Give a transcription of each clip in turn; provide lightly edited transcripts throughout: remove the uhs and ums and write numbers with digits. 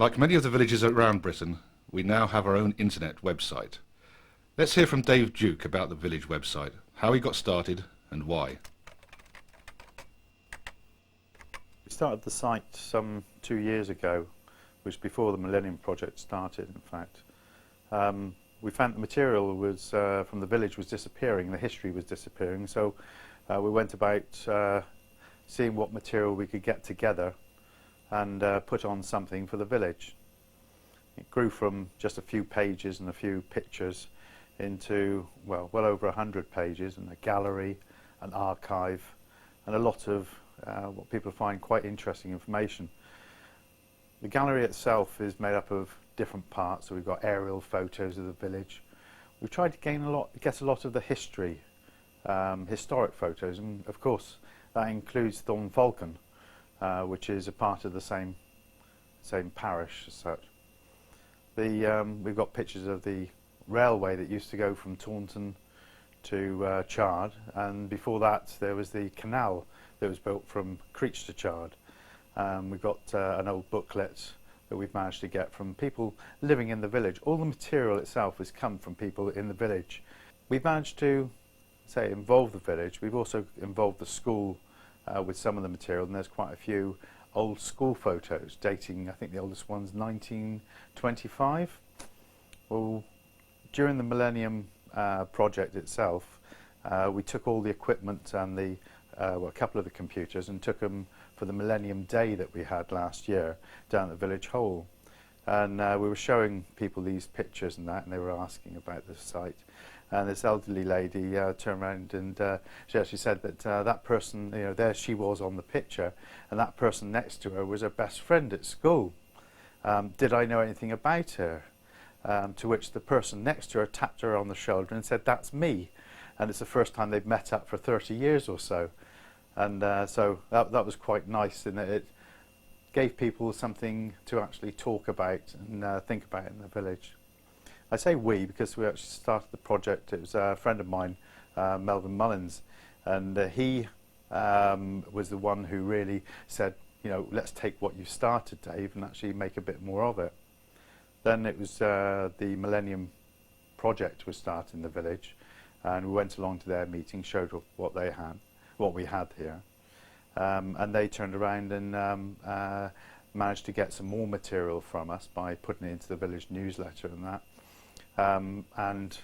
Like many of the villages around Britain, we now have our own internet website. Let's hear from Dave Duke about the village website, how he got started and why. We started the site some 2 years ago, which was before the Millennium project started, in fact. We found the material was from the village was disappearing, the history was disappearing, so we went about seeing what material we could get together and put on something for the village. It grew from just a few pages and a few pictures into, well over 100 pages, and a gallery, an archive, and a lot of what people find quite interesting information. The gallery itself is made up of different parts, so we've got aerial photos of the village. We've tried to get a lot of the history, historic photos, and of course that includes Thorn Falcon, which is a part of the same parish as such. We've got pictures of the railway that used to go from Taunton to Chard, and before that there was the canal that was built from Creech to Chard. We've got an old booklet that we've managed to get from people living in the village. All the material itself has come from people in the village. We've managed to, say, involve the village. We've also involved the school with some of the material, and there's quite a few old school photos dating, I think the oldest one's 1925. Well, during the Millennium project itself, we took all the equipment and a couple of the computers and took them for the Millennium Day that we had last year down at the village hall. And we were showing people these pictures and that, and they were asking about the site. And this elderly lady turned around and she actually said that that person, there she was on the picture, and that person next to her was her best friend at school. Did I know anything about her? To which the person next to her tapped her on the shoulder and said, "That's me." And it's the first time they've met up for 30 years or so. And so that was quite nice, in that it gave people something to actually talk about and think about in the village. I say we because we actually started the project. It was a friend of mine, Melvin Mullins, and he was the one who really said, let's take what you started, Dave, and actually make a bit more of it. Then it was the Millennium project was started in the village, and we went along to their meeting, showed what we had here, and they turned around and managed to get some more material from us by putting it into the village newsletter and that. And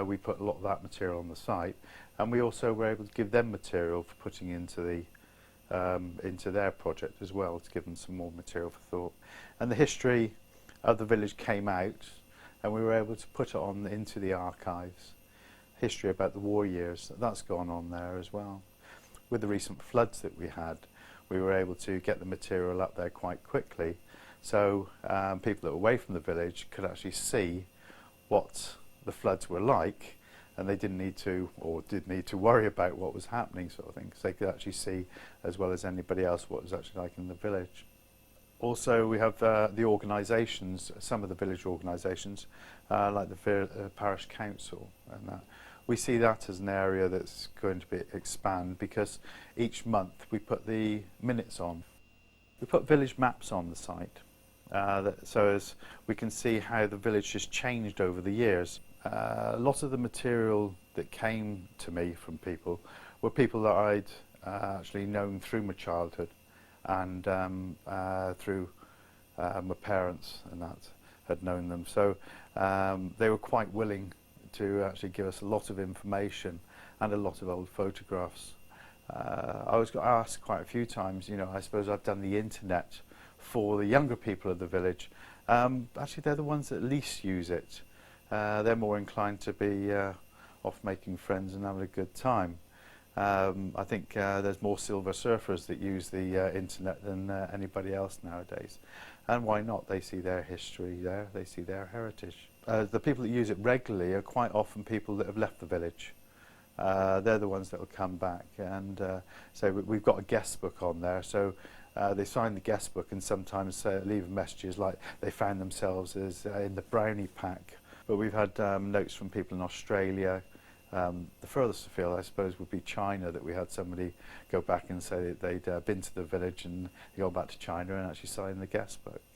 we put a lot of that material on the site, and we also were able to give them material for putting into their project as well, to give them some more material for thought. And the history of the village came out, and we were able to put it on into the archives. History about the war years, that's gone on there as well. With the recent floods that we had, we were able to get the material up there quite quickly, so people that were away from the village could actually see what the floods were like, and they didn't need to, or did need to, worry about what was happening, sort of thing, because they could actually see, as well as anybody else, what was actually like in the village. Also, we have the organisations, some of the village organisations, like the parish council, and that. We see that as an area that's going to expand, because each month we put the minutes on. We put village maps on the site, so as we can see how the village has changed over the years. A lot of the material that came to me from people were people that I'd actually known through my childhood, and through my parents and that had known them. So they were quite willing to actually give us a lot of information and a lot of old photographs. I was asked quite a few times, I suppose I've done the internet for the younger people of the village. Actually, they're the ones that least use it. They're more inclined to be off making friends and having a good time. I think there's more silver surfers that use the internet than anybody else nowadays. And why not? They see their history there, they see their heritage. The people that use it regularly are quite often people that have left the village. They're the ones that will come back, and so we've got a guest book on there, so they sign the guest book and sometimes leave messages like they found themselves as in the brownie pack. But we've had notes from people in Australia. The furthest afield, I suppose, would be China, that we had somebody go back and say that they'd been to the village and go back to China and actually sign the guest book.